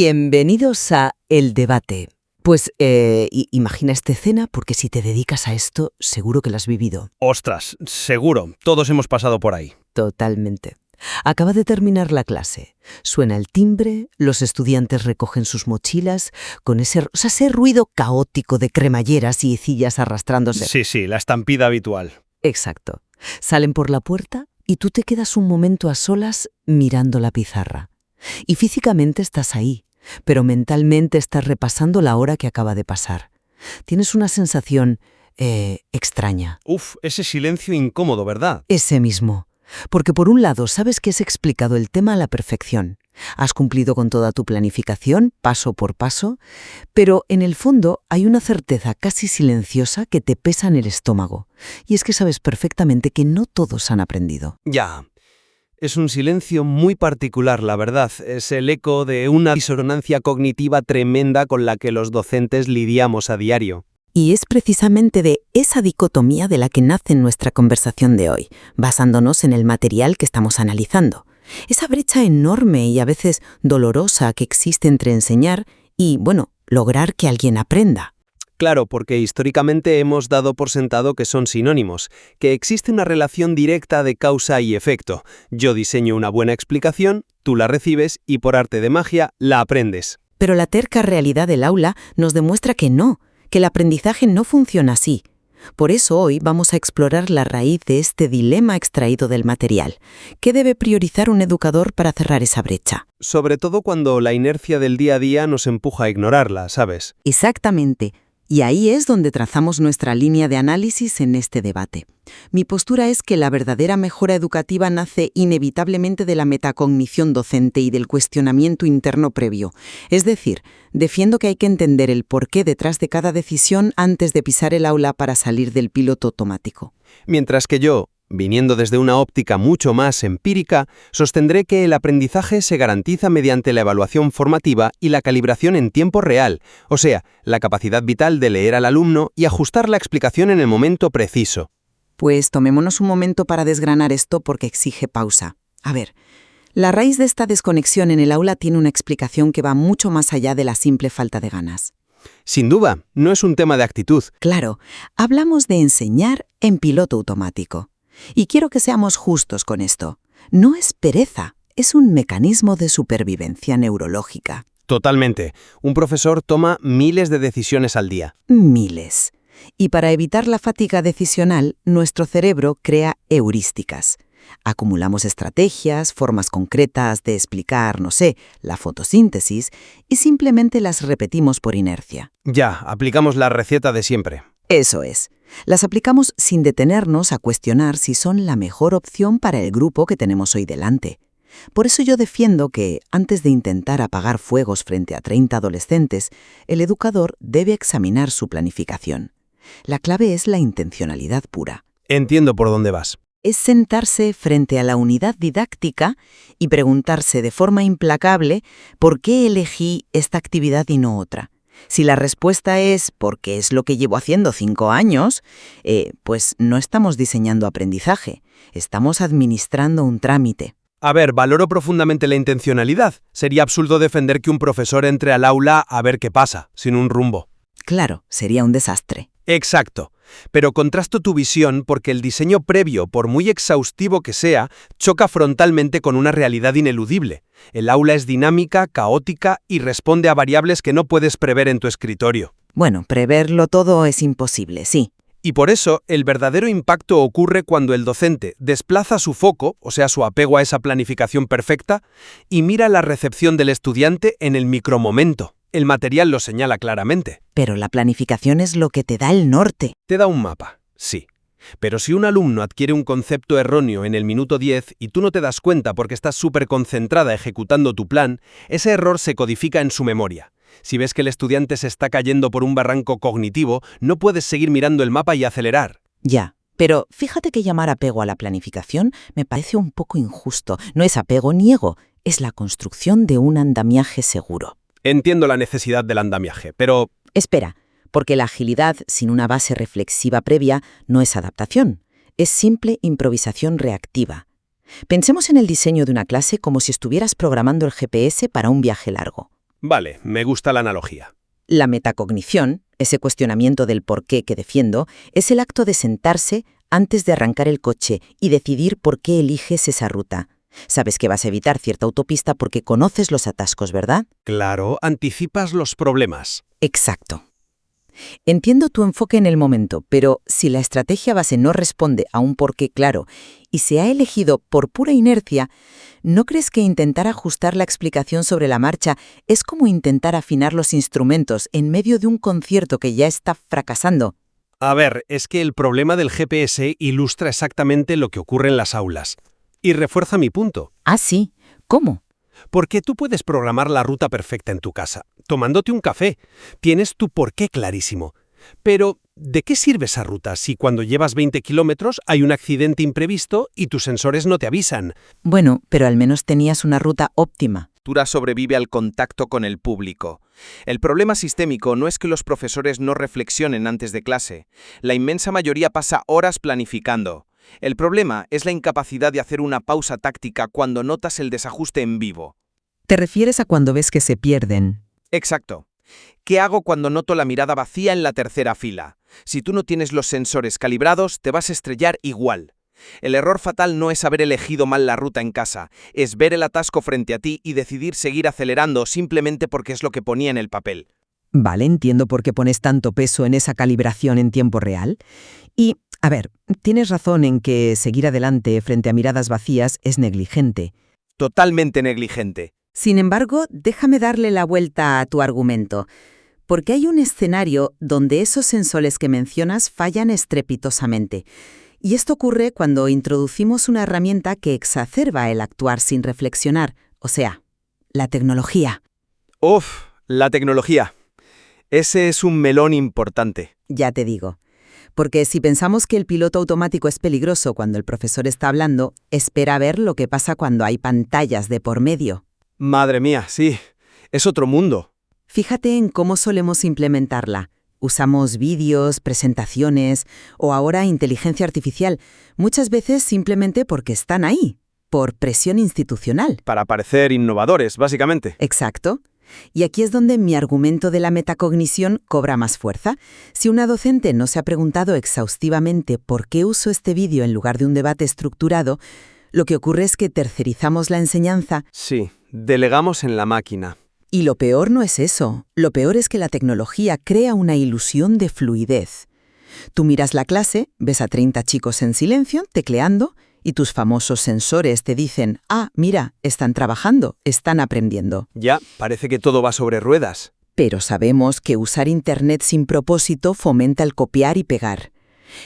Bienvenidos a El Debate. Pues imagina esta escena porque si te dedicas a esto, seguro que lo has vivido. Ostras, seguro. Todos hemos pasado por ahí. Totalmente. Acaba de terminar la clase. Suena el timbre, los estudiantes recogen sus mochilas con ese ruido caótico de cremalleras y sillas arrastrándose. Sí, la estampida habitual. Exacto. Salen por la puerta y tú te quedas un momento a solas mirando la pizarra. Y físicamente estás ahí, pero mentalmente estás repasando la hora que acaba de pasar. Tienes una sensación extraña. Ese silencio incómodo, ¿verdad? Ese mismo. Porque por un lado sabes que has explicado el tema a la perfección, has cumplido con toda tu planificación, paso por paso, pero en el fondo hay una certeza casi silenciosa que te pesa en el estómago, y es que sabes perfectamente que no todos han aprendido. Ya. Es un silencio muy particular, la verdad. Es el eco de una disonancia cognitiva tremenda con la que los docentes lidiamos a diario. Y es precisamente de esa dicotomía de la que nace nuestra conversación de hoy, basándonos en el material que estamos analizando. Esa brecha enorme y a veces dolorosa que existe entre enseñar y, lograr que alguien aprenda. Claro, porque históricamente hemos dado por sentado que son sinónimos, que existe una relación directa de causa y efecto. Yo diseño una buena explicación, tú la recibes y por arte de magia la aprendes. Pero la terca realidad del aula nos demuestra que no, que el aprendizaje no funciona así. Por eso hoy vamos a explorar la raíz de este dilema extraído del material. ¿Qué debe priorizar un educador para cerrar esa brecha? Sobre todo cuando la inercia del día a día nos empuja a ignorarla, ¿sabes? Exactamente. Y ahí es donde trazamos nuestra línea de análisis en este debate. Mi postura es que la verdadera mejora educativa nace inevitablemente de la metacognición docente y del cuestionamiento interno previo. Es decir, defiendo que hay que entender el porqué detrás de cada decisión antes de pisar el aula para salir del piloto automático. Mientras que yo, viniendo desde una óptica mucho más empírica, sostendré que el aprendizaje se garantiza mediante la evaluación formativa y la calibración en tiempo real, o sea, la capacidad vital de leer al alumno y ajustar la explicación en el momento preciso. Pues tomémonos un momento para desgranar esto porque exige pausa. A ver, la raíz de esta desconexión en el aula tiene una explicación que va mucho más allá de la simple falta de ganas. Sin duda, no es un tema de actitud. Claro, hablamos de enseñar en piloto automático. Y quiero que seamos justos con esto. No es pereza, es un mecanismo de supervivencia neurológica. Totalmente. Un profesor toma miles de decisiones al día. Miles. Y para evitar la fatiga decisional, nuestro cerebro crea heurísticas. Acumulamos estrategias, formas concretas de explicar, la fotosíntesis, y simplemente las repetimos por inercia. Ya, aplicamos la receta de siempre. Eso es. Las aplicamos sin detenernos a cuestionar si son la mejor opción para el grupo que tenemos hoy delante. Por eso yo defiendo que, antes de intentar apagar fuegos frente a 30 adolescentes, el educador debe examinar su planificación. La clave es la intencionalidad pura. Entiendo por dónde vas. Es sentarse frente a la unidad didáctica y preguntarse de forma implacable por qué elegí esta actividad y no otra. Si la respuesta es porque es lo que llevo haciendo 5 años, pues no estamos diseñando aprendizaje, estamos administrando un trámite. A ver, valoro profundamente la intencionalidad. Sería absurdo defender que un profesor entre al aula a ver qué pasa, sin un rumbo. Claro, sería un desastre. Exacto. Pero contrasto tu visión porque el diseño previo, por muy exhaustivo que sea, choca frontalmente con una realidad ineludible. El aula es dinámica, caótica y responde a variables que no puedes prever en tu escritorio. Bueno, preverlo todo es imposible, sí. Y por eso, el verdadero impacto ocurre cuando el docente desplaza su foco, o sea, su apego a esa planificación perfecta, y mira la recepción del estudiante en el micromomento. El material lo señala claramente. Pero la planificación es lo que te da el norte. Te da un mapa, sí. Pero si un alumno adquiere un concepto erróneo en el minuto 10 y tú no te das cuenta porque estás súper concentrada ejecutando tu plan, ese error se codifica en su memoria. Si ves que el estudiante se está cayendo por un barranco cognitivo, no puedes seguir mirando el mapa y acelerar. Ya, pero fíjate que llamar apego a la planificación me parece un poco injusto. No es apego ni ego, es la construcción de un andamiaje seguro. Entiendo la necesidad del andamiaje, pero... Espera, porque la agilidad sin una base reflexiva previa no es adaptación, es simple improvisación reactiva. Pensemos en el diseño de una clase como si estuvieras programando el GPS para un viaje largo. Vale, me gusta la analogía. La metacognición, ese cuestionamiento del por qué que defiendo, es el acto de sentarse antes de arrancar el coche y decidir por qué eliges esa ruta. Sabes que vas a evitar cierta autopista porque conoces los atascos, ¿verdad? Claro, anticipas los problemas. Exacto. Entiendo tu enfoque en el momento, pero si la estrategia base no responde a un porqué claro y se ha elegido por pura inercia, ¿no crees que intentar ajustar la explicación sobre la marcha es como intentar afinar los instrumentos en medio de un concierto que ya está fracasando? A ver, es que el problema del GPS ilustra exactamente lo que ocurre en las aulas. Y refuerza mi punto. Ah, sí. ¿Cómo? Porque tú puedes programar la ruta perfecta en tu casa, tomándote un café. Tienes tu porqué clarísimo. Pero, ¿de qué sirve esa ruta si cuando llevas 20 kilómetros hay un accidente imprevisto y tus sensores no te avisan? Bueno, pero al menos tenías una ruta óptima. Sobrevive al contacto con el público. El problema sistémico no es que los profesores no reflexionen antes de clase. La inmensa mayoría pasa horas planificando. El problema es la incapacidad de hacer una pausa táctica cuando notas el desajuste en vivo. ¿Te refieres a cuando ves que se pierden? Exacto. ¿Qué hago cuando noto la mirada vacía en la tercera fila? Si tú no tienes los sensores calibrados, te vas a estrellar igual. El error fatal no es haber elegido mal la ruta en casa, es ver el atasco frente a ti y decidir seguir acelerando simplemente porque es lo que ponía en el papel. Vale, entiendo por qué pones tanto peso en esa calibración en tiempo real. Y, a ver, tienes razón en que seguir adelante frente a miradas vacías es negligente. Totalmente negligente. Sin embargo, déjame darle la vuelta a tu argumento, porque hay un escenario donde esos sensores que mencionas fallan estrepitosamente. Y esto ocurre cuando introducimos una herramienta que exacerba el actuar sin reflexionar, o sea, la tecnología. La tecnología. Ese es un melón importante. Ya te digo. Porque si pensamos que el piloto automático es peligroso cuando el profesor está hablando, espera a ver lo que pasa cuando hay pantallas de por medio. Madre mía, sí. Es otro mundo. Fíjate en cómo solemos implementarla. Usamos vídeos, presentaciones o ahora inteligencia artificial, muchas veces simplemente porque están ahí, por presión institucional. Para parecer innovadores, básicamente. Exacto. Y aquí es donde mi argumento de la metacognición cobra más fuerza. Si una docente no se ha preguntado exhaustivamente por qué uso este vídeo en lugar de un debate estructurado, lo que ocurre es que tercerizamos la enseñanza. Sí, delegamos en la máquina. Y lo peor no es eso. Lo peor es que la tecnología crea una ilusión de fluidez. Tú miras la clase, ves a 30 chicos en silencio, tecleando, y tus famosos sensores te dicen, mira, están trabajando, están aprendiendo. Ya, parece que todo va sobre ruedas. Pero sabemos que usar Internet sin propósito fomenta el copiar y pegar.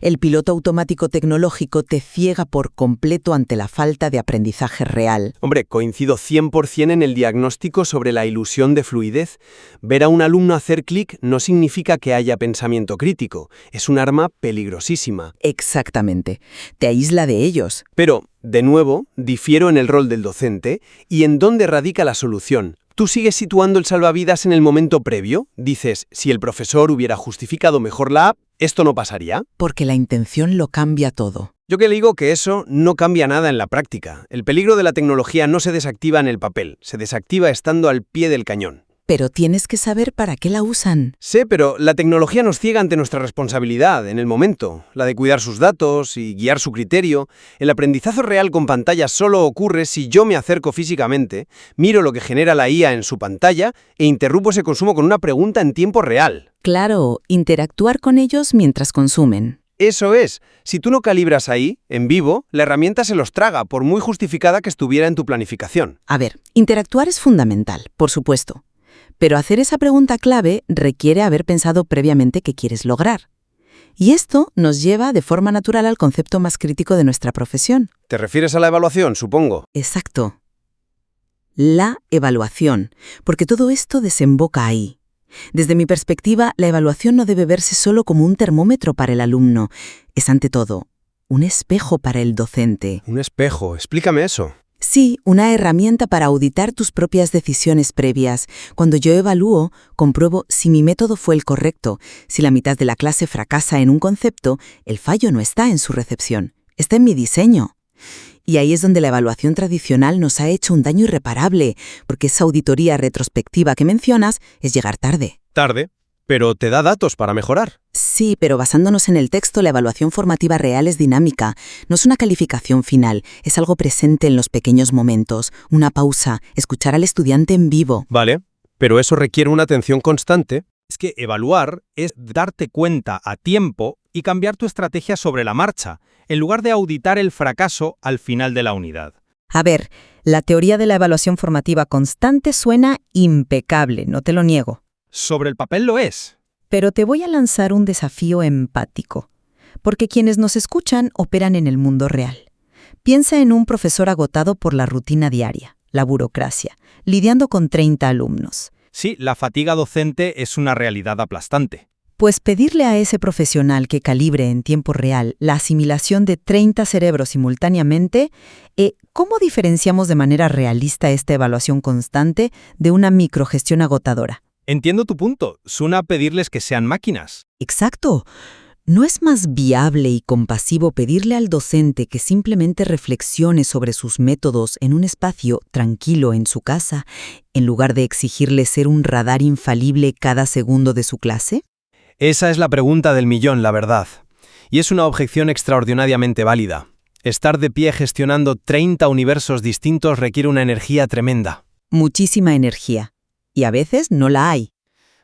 El piloto automático tecnológico te ciega por completo ante la falta de aprendizaje real. Hombre, coincido 100% en el diagnóstico sobre la ilusión de fluidez. Ver a un alumno hacer clic no significa que haya pensamiento crítico. Es un arma peligrosísima. Exactamente. Te aísla de ellos. Pero, de nuevo, difiero en el rol del docente y en dónde radica la solución. ¿Tú sigues situando el salvavidas en el momento previo? Dices, si el profesor hubiera justificado mejor la app, ¿esto no pasaría? Porque la intención lo cambia todo. Yo que le digo que eso no cambia nada en la práctica. El peligro de la tecnología no se desactiva en el papel, se desactiva estando al pie del cañón. Pero tienes que saber para qué la usan. Sé, pero la tecnología nos ciega ante nuestra responsabilidad en el momento, la de cuidar sus datos y guiar su criterio. El aprendizaje real con pantallas solo ocurre si yo me acerco físicamente, miro lo que genera la IA en su pantalla e interrumpo ese consumo con una pregunta en tiempo real. Claro, interactuar con ellos mientras consumen. Eso es. Si tú no calibras ahí, en vivo, la herramienta se los traga, por muy justificada que estuviera en tu planificación. A ver, interactuar es fundamental, por supuesto. Pero hacer esa pregunta clave requiere haber pensado previamente qué quieres lograr. Y esto nos lleva de forma natural al concepto más crítico de nuestra profesión. ¿Te refieres a la evaluación, supongo? Exacto. La evaluación, porque todo esto desemboca ahí. Desde mi perspectiva, la evaluación no debe verse solo como un termómetro para el alumno. Es ante todo un espejo para el docente. Un espejo, explícame eso. Sí, una herramienta para auditar tus propias decisiones previas. Cuando yo evalúo, compruebo si mi método fue el correcto. Si la mitad de la clase fracasa en un concepto, el fallo no está en su recepción, está en mi diseño. Y ahí es donde la evaluación tradicional nos ha hecho un daño irreparable, porque esa auditoría retrospectiva que mencionas es llegar tarde. Tarde, pero te da datos para mejorar. Sí, pero basándonos en el texto, la evaluación formativa real es dinámica. No es una calificación final, es algo presente en los pequeños momentos, una pausa, escuchar al estudiante en vivo. Vale, pero eso requiere una atención constante. Es que evaluar es darte cuenta a tiempo y cambiar tu estrategia sobre la marcha, en lugar de auditar el fracaso al final de la unidad. A ver, la teoría de la evaluación formativa constante suena impecable, no te lo niego. Sobre el papel lo es. Pero te voy a lanzar un desafío empático, porque quienes nos escuchan operan en el mundo real. Piensa en un profesor agotado por la rutina diaria, la burocracia, lidiando con 30 alumnos. Sí, la fatiga docente es una realidad aplastante. Pues pedirle a ese profesional que calibre en tiempo real la asimilación de 30 cerebros simultáneamente, ¿cómo diferenciamos de manera realista esta evaluación constante de una microgestión agotadora? Entiendo tu punto. Suena a pedirles que sean máquinas. Exacto. ¿No es más viable y compasivo pedirle al docente que simplemente reflexione sobre sus métodos en un espacio tranquilo en su casa, en lugar de exigirle ser un radar infalible cada segundo de su clase? Esa es la pregunta del millón, la verdad. Y es una objeción extraordinariamente válida. Estar de pie gestionando 30 universos distintos requiere una energía tremenda. Muchísima energía. Y a veces no la hay.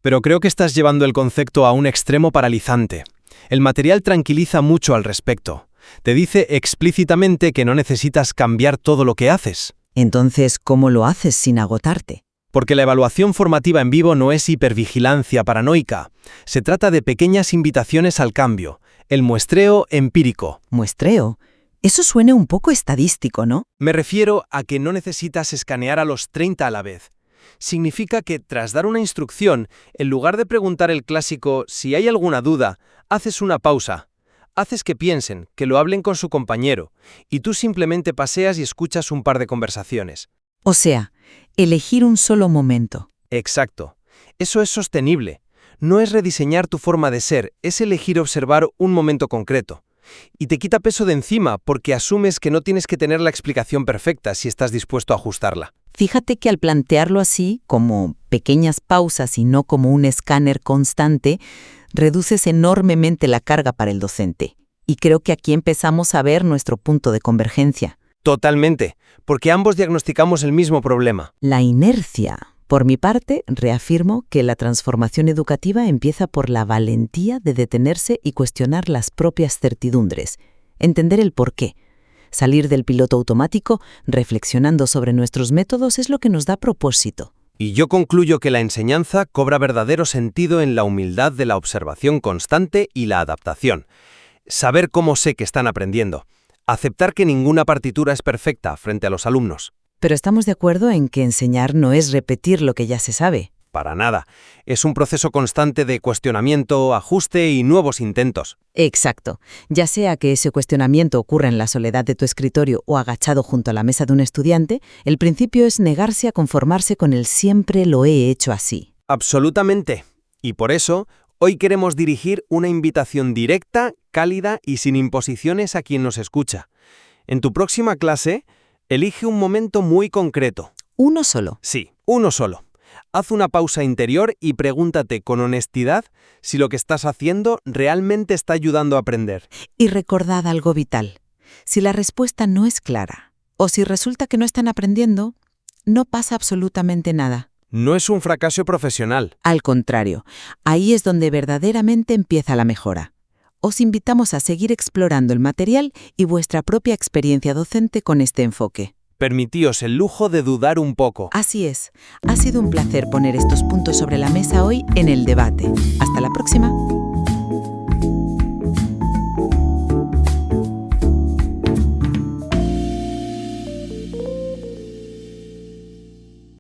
Pero creo que estás llevando el concepto a un extremo paralizante. El material tranquiliza mucho al respecto. Te dice explícitamente que no necesitas cambiar todo lo que haces. Entonces, ¿cómo lo haces sin agotarte? Porque la evaluación formativa en vivo no es hipervigilancia paranoica. Se trata de pequeñas invitaciones al cambio, el muestreo empírico. ¿Muestreo? Eso suena un poco estadístico, ¿no? Me refiero a que no necesitas escanear a los 30 a la vez. Significa que tras dar una instrucción, en lugar de preguntar el clásico si hay alguna duda, haces una pausa. Haces que piensen, que lo hablen con su compañero, y tú simplemente paseas y escuchas un par de conversaciones. O sea, elegir un solo momento. Exacto. Eso es sostenible. No es rediseñar tu forma de ser, es elegir observar un momento concreto. Y te quita peso de encima porque asumes que no tienes que tener la explicación perfecta si estás dispuesto a ajustarla. Fíjate que al plantearlo así, como pequeñas pausas y no como un escáner constante, reduces enormemente la carga para el docente. Y creo que aquí empezamos a ver nuestro punto de convergencia. Totalmente, porque ambos diagnosticamos el mismo problema. La inercia. Por mi parte, reafirmo que la transformación educativa empieza por la valentía de detenerse y cuestionar las propias certidumbres, entender el porqué. Salir del piloto automático, reflexionando sobre nuestros métodos, es lo que nos da propósito. Y yo concluyo que la enseñanza cobra verdadero sentido en la humildad de la observación constante y la adaptación. Saber cómo sé que están aprendiendo. Aceptar que ninguna partitura es perfecta frente a los alumnos. Pero estamos de acuerdo en que enseñar no es repetir lo que ya se sabe. Para nada. Es un proceso constante de cuestionamiento, ajuste y nuevos intentos. Exacto. Ya sea que ese cuestionamiento ocurra en la soledad de tu escritorio o agachado junto a la mesa de un estudiante, el principio es negarse a conformarse con el siempre lo he hecho así. Absolutamente. Y por eso, hoy queremos dirigir una invitación directa, cálida y sin imposiciones a quien nos escucha. En tu próxima clase, elige un momento muy concreto. Uno solo. Sí, uno solo. Haz una pausa interior y pregúntate con honestidad si lo que estás haciendo realmente está ayudando a aprender. Y recordad algo vital. Si la respuesta no es clara, o si resulta que no están aprendiendo, no pasa absolutamente nada. No es un fracaso profesional. Al contrario, ahí es donde verdaderamente empieza la mejora. Os invitamos a seguir explorando el material y vuestra propia experiencia docente con este enfoque. Permitíos el lujo de dudar un poco. Así es. Ha sido un placer poner estos puntos sobre la mesa hoy en el debate. Hasta la